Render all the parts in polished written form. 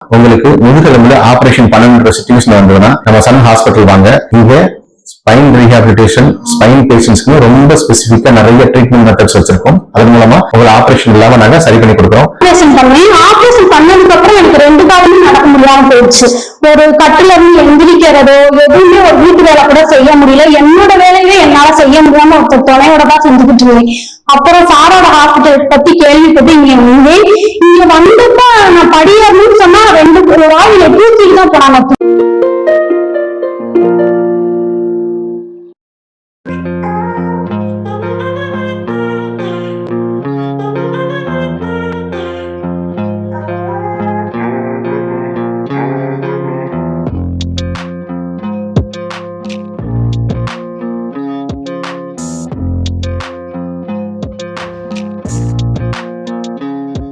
உங்களுக்கு முதுகெலும்புல ஆபரேஷன் பண்ணணுன்ற சிச்சுவேஷன் வந்ததுன்னா நம்ம சன் ஹாஸ்பிட்டல் வாங்க. இங்க ஸ்பைன் ரீஹாபிலிட்டேஷன், ஸ்பைன் பேஷண்ட்ஸ்க்கு ரொம்ப ஸ்பெசிஃபிக்கா நிறைய ட்ரீட்மெண்ட் மெத்தட்ஸ் வச்சிருக்கோம். அது மூலமா உங்களை ஆபரேஷன் இல்லாம நாங்க சரி பண்ணி கொடுக்குறோம். ஆபரேஷன் பண்ணதுக்கு அப்புறம் எனக்கு 2 காலமும் நடக்க முடியாம போயிடுச்சு. ஒரு கட்டில இருந்து எந்திரிக்கிறதோ எதுவுமே ஒரு வீட்டு வேலை கூட செய்ய முடியல. என்னோட வேலையே என்னால செய்ய முடியாம ஒருத்தர் துணையோட தான் செஞ்சுக்கிட்டு இருந்தேன். அப்புறம் சாரோட ஹாஸ்பிட்டல் பத்தி கேள்விப்பட்டு இங்க வந்தப்ப நான் படியேறணும்னு சொன்னா 2 வாயில தூக்கிட்டு தான் போனாங்க.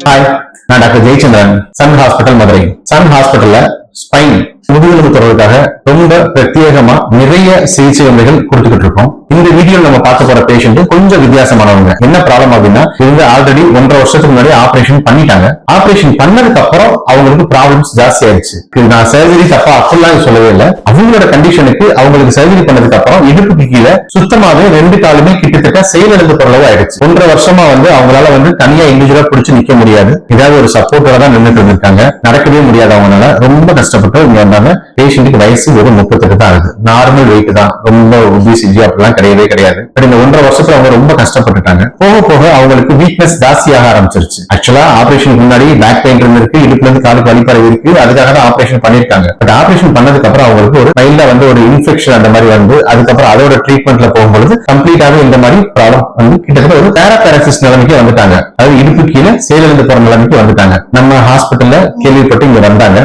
ஹாய், நான் doctor Jayachandran, Sun hospital Madurai. Sun ஹாஸ்பிட்டல்ல ஸ்பைன் முதுகெலும்பு தொடர்பாக ரொம்ப பிரத்யேகமா நிறைய சிகிச்சை முறைகள் கொடுத்துக்கிட்டு இருக்கோம். இந்த வீடியோ நம்ம பார்க்க போற பேஷண்ட் கொஞ்சம் வித்தியாசமானவங்க. என்ன ப்ராப்ளம் அப்படின்னா, இவங்க ஆல்ரெடி 1.5 வருஷத்துக்கு முன்னாடி ஆபரேஷன் பண்ணிட்டாங்க. ஆபரேஷன் பண்ணதுக்கு அப்புறம் அவங்களுக்கு ப்ராப்ளம்ஸ் ஜாஸ்தி ஆயிடுச்சு. நான் சர்ஜரி தப்பா அப்படிலாம் சொல்லவே இல்லை. அவங்களோட கண்டிஷனுக்கு அவங்களுக்கு சர்ஜரி பண்ணதுக்கு அப்புறம் இடுப்புக்கு கீழே சுத்தமாவே 2 காலுமே கிட்டத்தட்ட செயலிழந்து பொருளவு ஆயிடுச்சு. 1.5 வருஷமா அவங்களால தனியா இண்டிவிஜுவலா பிடிச்சு நிக்க முடியாது. ஏதாவது ஒரு சப்போர்ட்டோட தான் நின்றுட்டு இருந்திருக்காங்க. நடக்கவே முடியாது. அவங்களால ரொம்ப கஷ்டப்பட்டு இங்க வந்தாங்க. பேஷண்ட்டுக்கு வயசு ஒரு 38 தான் ஆகுது. நார்மல் வெயிட் தான், ரொம்ப ஒபிசிட்டி அப்படிலாம் கிடையவே கிடையாது. பட் இந்த 1.5 வருஷத்துல அவங்க ரொம்ப கஷ்டப்பட்டுட்டாங்க. போக போக அவங்களுக்கு வீக்னஸ் ஜாஸ்தியாக ஆரம்பிச்சிருச்சு. ஆக்சுவலா ஆபரேஷனுக்கு முன்னாடி பேக் பெயின் இருக்கு, இடுப்புல இருந்து காலுக்கு வலிப்பறை இருக்கு. அதுக்காக தான் ஆபரேஷன் பண்ணிருக்காங்க. பட் ஆபரேஷன் பண்ணதுக்கு அப்புறம் அவங்களுக்கு ஒரு மைல்டா ஒரு இன்ஃபெக்ஷன் அந்த மாதிரி அதுக்கப்புறம் அதோட ட்ரீட்மெண்ட்ல போகும்போது கம்ப்ளீட்டாவே இந்த மாதிரி ப்ராப்ளம் கிட்டத்தட்ட ஒரு பேராபேரசிஸ் நிலைமைக்கு வந்துட்டாங்க. அதாவது இடுப்பு கீழே செயலிழந்து போற நிலைமைக்கு வந்துட்டாங்க. நம்ம ஹாஸ்பிட்டல்ல கேள்விப்பட்டு இங்க வந்தாங்க.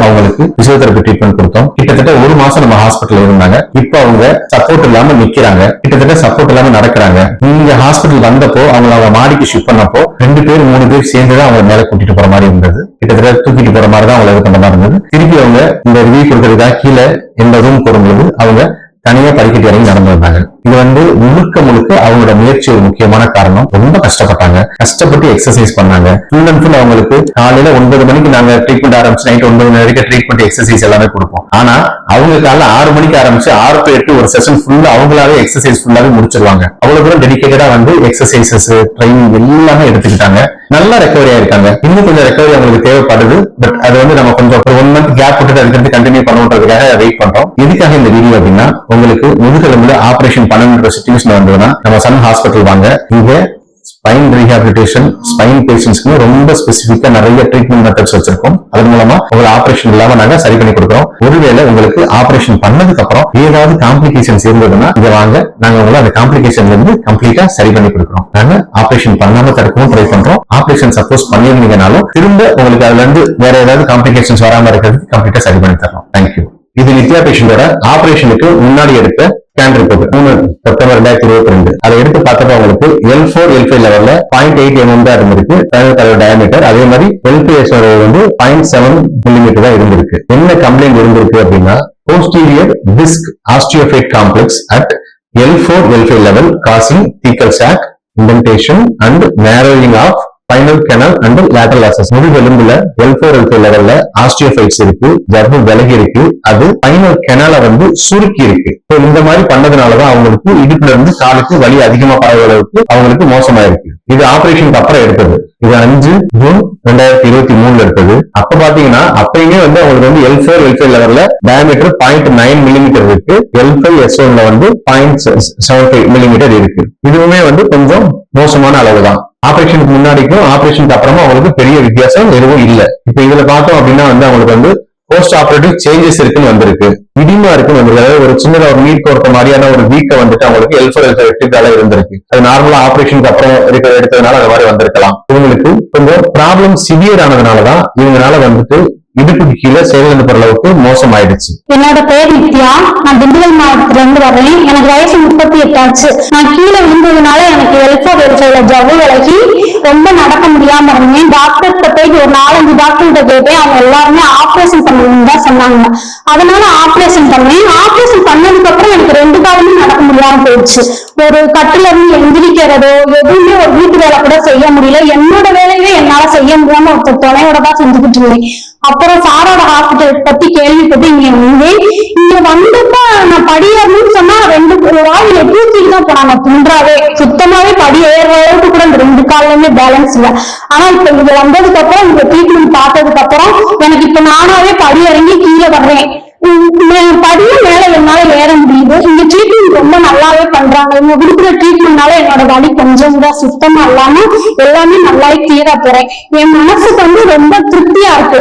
அவங்களுக்கு பிசியோதெரபி ட்ரீட்மெண்ட் கொடுத்தோம். கிட்டத்தட்ட 1 மாசம் நம்ம ஹாஸ்பிட்டல் இருந்தாங்க. இப்ப அவங்க சப்போர்ட் இல்லாம நிக்கிறாங்க. கிட்டத்தட்ட சப்போர்ட் இல்லாம நடக்கிறாங்க. நீங்க ஹாஸ்பிட்டல் வந்தப்போ அவங்க மாடிக்கு ஷிஃப்ட் பண்ணப்போ 2 பேர் 3 பேர் சேர்ந்துதான் அவங்க மேல கூட்டிட்டு போற மாதிரி இருந்தது. கிட்டத்தட்ட தூக்கிட்டு போற மாதிரி தான் அவங்க இது பண்ண மாதிரி இருந்தது. திருப்பி அவங்க இந்த ரிவ்யூ கொடுக்கறதுக்காக கீழே எந்த ரூம் போடும்போது அவங்க தனியா படிக்கட்டு இறங்கி நடந்து வந்தாங்க. இது முழுக்க அவங்களோட முயற்சி ஒரு முக்கியமான காரணம். ரொம்ப கஷ்டப்பட்டாங்க. கஷ்டப்பட்டு எக்ஸசைஸ் பண்ணாங்க. ஃபுல் அண்ட் ஃபுல் அவங்களுக்கு காலையில 9 மணிக்கு நாங்க ட்ரீட்மெண்ட் ஆரம்பிச்சு நைட் 9 மணி வரைக்கும் ட்ரீட்மெண்ட் எக்ஸசைஸ் எல்லாமே கொடுப்போம். ஆனா அவங்க காலைல 6 மணிக்கு ஆரம்பிச்சு 6 to 8 ஒரு செஷன் ஃபுல்லா அவங்களாவே எக்ஸசைஸ் ஃபுல்லாவே முடிச்சிருவாங்க. அவ்வளவு தூரம் டெடிகேட்டடா எக்ஸசைசஸ் ட்ரைனிங் எல்லாமே எடுத்துக்கிட்டாங்க. நல்லா ரெக்கவரி ஆயிருக்காங்க. இன்னும் கொஞ்சம் ரெக்கவரி அவங்களுக்கு தேவைப்படுது. பட் அது நம்ம கொஞ்சம் ஒரு 1 மந்த் கேப் விட்டு அதுக்கு கண்டினியூ பண்ணுறதுக்காக வெயிட் பண்றோம். எதுக்காக இந்த வீடியோ அப்படின்னா, உங்களுக்கு முதுகெலும்புல ஆபரேஷன் பண்ணணுன்ற சிச்சுவேஷன் வந்ததுன்னா நம்ம சன் ஹாஸ்பிட்டல் வாங்க. இங்க ஸ்பைன் ரீஹாபிலிட்டேஷன், ஸ்பைன் பேஷண்ட்ஸ்க்கு ரொம்ப ஸ்பெசிஃபிக்கா நிறைய ட்ரீட்மெண்ட் மெத்தட்ஸ் வச்சிருக்கோம். அது மூலமா உங்களை ஆபரேஷன் இல்லாம நாங்க சரி பண்ணி கொடுக்குறோம். ஒருவேளை உங்களுக்கு ஆபரேஷன் பண்ணதுக்கு அப்புறம் ஏதாவது காம்ப்ளிகேஷன்ஸ் இருந்ததுன்னா இங்க வாங்க. நாங்க உங்களை அந்த காம்ப்ளிகேஷன்ல இருந்து கம்ப்ளீட்டா சரி பண்ணி கொடுக்குறோம். நாங்க ஆபரேஷன் பண்ணாம தடுக்கவும் ட்ரை பண்றோம். ஆபரேஷன் சப்போஸ் பண்ணிருந்தீங்கனாலும் திரும்ப உங்களுக்கு அதுல இருந்து வேற ஏதாவது காம்ப்ளிகேஷன்ஸ் வராம இருக்கிறதுக்கு கம்ப்ளீட்டா சரி பண்ணி தரோம். தேங்க்யூ. இது நித்யா பேஷண்டோட ஆபரேஷனுக்கு முன்னாடி எடுத்த ஸ்கேன் ரிப்போர்ட் 3 செப்டம்பர் 2022. அதை எடுத்து பார்த்தப்ப அவங்களுக்கு L4 L5 லெவல்ல 0.8 mm தான் இருந்திருக்கு டயாமீட்டர். அதே மாதிரி L5S 0.7 mm தான் இருந்திருக்கு. என்ன கம்ப்ளைண்ட் இருந்திருக்கு அப்படின்னா, posterior disc osteophyte complex at L4 L5 level causing thecal sac, indentation and narrowing of spinal canal and lateral access. முதுகெலும்புல L4 L5 லெவல்ல ஆஸ்டியோஃபைட்ஸ் இருக்கு, ஜவ்வு விலகி இருக்கு, அது ஸ்பைனல் கெனால சுருக்கி இருக்கு. இந்த மாதிரி பண்ணதுனாலதான் அவங்களுக்கு இடுப்புல இருந்து காலுக்கு வலி அதிகமா பரவ அளவுக்கு அவங்களுக்கு மோசமாயிருக்கு. இது ஆபரேஷனுக்கு அப்புறம் எடுத்தது. இது 5 ஜூன் 2023 எடுத்தது. அப்ப பாத்தீங்கன்னா அப்பயுமே அவங்களுக்கு L4 L5 லெவல்ல டயாமீட்டர் 0.9 mm இருக்கு. L5S1 0.75 mm இருக்கு. இதுவுமே கொஞ்சம் மோசமான அளவுதான். ஆபரேஷனுக்கு முன்னாடிக்கும் ஆபரேஷனுக்கு அப்புறமா அவங்களுக்கு பெரிய வித்தியாசம் எதுவும் இல்லை. இப்ப இதுல பார்த்தோம் அப்படின்னா அவங்களுக்கு போஸ்ட் ஆபரேட்டிவ் சேஞ்சஸ் இருக்குன்னு வந்திருக்கு. இடிமா இருக்குன்னு வந்திருக்கு. அதாவது ஒரு சின்னதா ஒரு நீட் கோர்த்த மாதிரியான ஒரு வீக்க அவங்களுக்கு L4 L5 வெட்டிட்டால இருந்திருக்கு. அது நார்மலா ஆபரேஷனுக்கு அப்புறம் எடுத்ததுனால அந்த மாதிரி வந்திருக்கலாம். இவங்களுக்கு கொஞ்சம் ப்ராப்ளம் சிவியர் ஆனதுனாலதான் இவங்களால இடுப்புக்கு கீழே செயலிழந்து போற அளவுக்கு மோசம் ஆயிடுச்சு. என்னோட பேர் நித்யா. நான் திண்டுக்கல் மாவட்டத்துல இருந்து வர்றேன். எனக்கு வயசு 38 ஆச்சு. நான் கீழே விழுந்ததுனால எனக்கு L4 L5 ஜவ்வு விலகி ரொம்ப நடக்க முடியாம இருந்தேன். டாக்டர்கிட்ட போயிட்டு ஒரு 4-5 டாக்டர்கிட்ட கேட்டேன். அவங்க எல்லாருமே ஆபரேஷன் ஆபரேஷன் பண்ணணும்னு தான் சொன்னாங்க. அதனால ஆபரேஷன் பண்ணேன். ஆபரேஷன் பண்ணதுக்கு அப்புறம் எனக்கு 2 காலமும் நடக்க முடியாம போயிடுச்சு. ஒரு கட்டுல இருந்து எந்திரிக்கிறதோ எதுவுமே ஒரு வீட்டு வேலை கூட செய்ய முடியல. என்னோட வேலையே என்னால செய்ய முடியாம ஒருத்தர் துணையோட தான் செஞ்சுக்கிட்டு இருந்தேன். அப்புறம் சாரோட ஹாஸ்பிட்டல் பத்தி கேள்விப்பட்டு இங்க வந்தேன். இங்க வந்தப்ப நான் படியேறணும்னு சொன்னா 2 வாய் எட்டி தான் போனாங்க. துன்றாவே சுத்தமாவே படி ஏற அளவுக்கு கூட இந்த 2 காலையுமே பேலன்ஸ் இல்ல. ஆனா இப்ப இங்க வந்ததுக்கு அப்புறம் இந்த ட்ரீட்மெண்ட் பார்த்ததுக்கு அப்புறம் எனக்கு இப்ப நானாவே படி இறங்கி கீழே வர்றேன். படியும் மேல என்னால ஏற முடியுது. இந்த ட்ரீட்மெண்ட் ரொம்ப நல்லாவே பண்றாங்க. இவங்க கொடுக்குற ட்ரீட்மெண்ட்னால என்னோட வலி கொஞ்சம் கூட சுத்தமா இல்லாம எல்லாமே நல்லாவே கிளியரா போறேன். என் மனசுக்கு வந்து ரொம்ப திருப்தியா இருக்கு.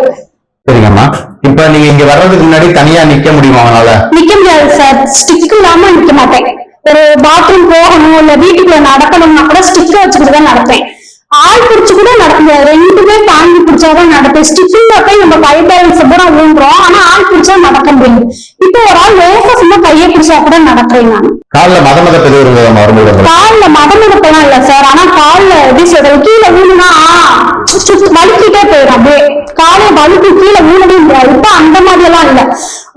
சரிங்கம்மா, இப்ப நீங்க இங்க வர்றதுக்கு முன்னாடி தனியா நிக்க முடியுமா? அவனால நிக்க முடியாது சார். ஸ்டிக் இல்லாம நிக்க மாட்டேன். ஒரு பாத்ரூம் போகணும் இல்ல வீட்டுக்குள்ள நடக்கணும்னா கூட ஸ்டிக் வச்சுக்கிட்டு தான் நடப்பேன். ஆள் பிடிச்சு கூட நடக்க முடியாது. 2 பேர் தாங்கி பிடிச்சாதான் நடப்பேன். ஸ்டிச்சிங்ல போய் நம்ம கை பேலன்ஸ் பூரா ஊன்றோம். ஆனா ஆள் பிடிச்சா நடக்க முடியும். இப்போ ஒரு ஆள் லேசா சும்மா கையை பிடிச்சா கூட நடக்கிறேன் நான். கால்ல மதமதப்பது கால்ல மதமதப்பெல்லாம் இல்ல சார். ஆனா கால்ல எப்படி சொல்றது, கீழே ஊனுனா வலிக்கிட்டே போயிடும். அப்படியே காலை வலிக்கு கீழே ஊனவே முடியாது. இப்ப அந்த மாதிரி எல்லாம் இல்ல.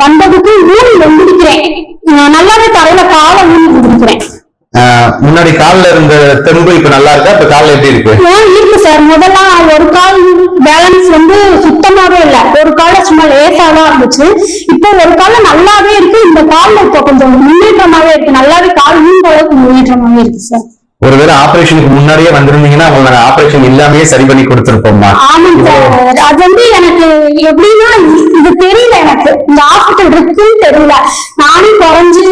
வந்ததுக்கு ஊனி எழுந்திருக்கிறேன். நல்லாவே தரையில காலை ஊனி எழுந்திருக்கிறேன். முன்னாடி கால்ல இருந்த தெம்பு இப்ப நல்லா இருக்கா? இப்ப கால்ல எப்படி இருக்கு? இருக்கு சார். முதல்ல ஒரு கால் பேலன்ஸ் வந்து சுத்தமாவே இல்ல. ஒரு கால சும்மா லேசாதான் இருந்துச்சு. இப்போ ஒரு கால நல்லாவே இருக்கு. இந்த கால்ல இப்ப கொஞ்சம் முன்னேற்றமாவே இருக்கு. நல்லாவே கால் ஊன்ற அளவுக்கு முன்னேற்றமாவே இருக்கு சார். ஒருவேளை ஆபரேஷனுக்கு முன்னாடியே வந்திருந்தீங்கன்னா அவங்க ஆபரேஷன் இல்லாமே சரி பண்ணி கொடுத்திருப்போம்மா. ஆமாங்க சார். அது வந்து எனக்கு எப்படின்னா இது தெரியல. எனக்கு இந்த ஹாஸ்பிட்டல் இருக்குன்னு தெரியல. நானும் குறைஞ்சு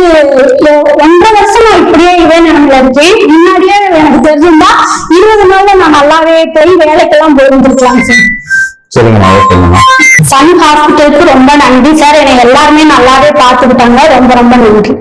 1.5 வருஷம் நான் இப்படியே இதே நிலைமையில இருக்கேன். முன்னாடியே எனக்கு தெரிஞ்சிருந்தா 20 நாள்ல நான் நல்லாவே போய் வேலைக்கெல்லாம் போயிருந்துருக்கலாம் சார். சரிங்கம்மா, ஓகேங்கம்மா. சன் ஹாஸ்பிட்டலுக்கு ரொம்ப நன்றி சார். என்னை எல்லாருமே நல்லாவே பார்த்துக்கிட்டாங்க. ரொம்ப ரொம்ப நன்றி.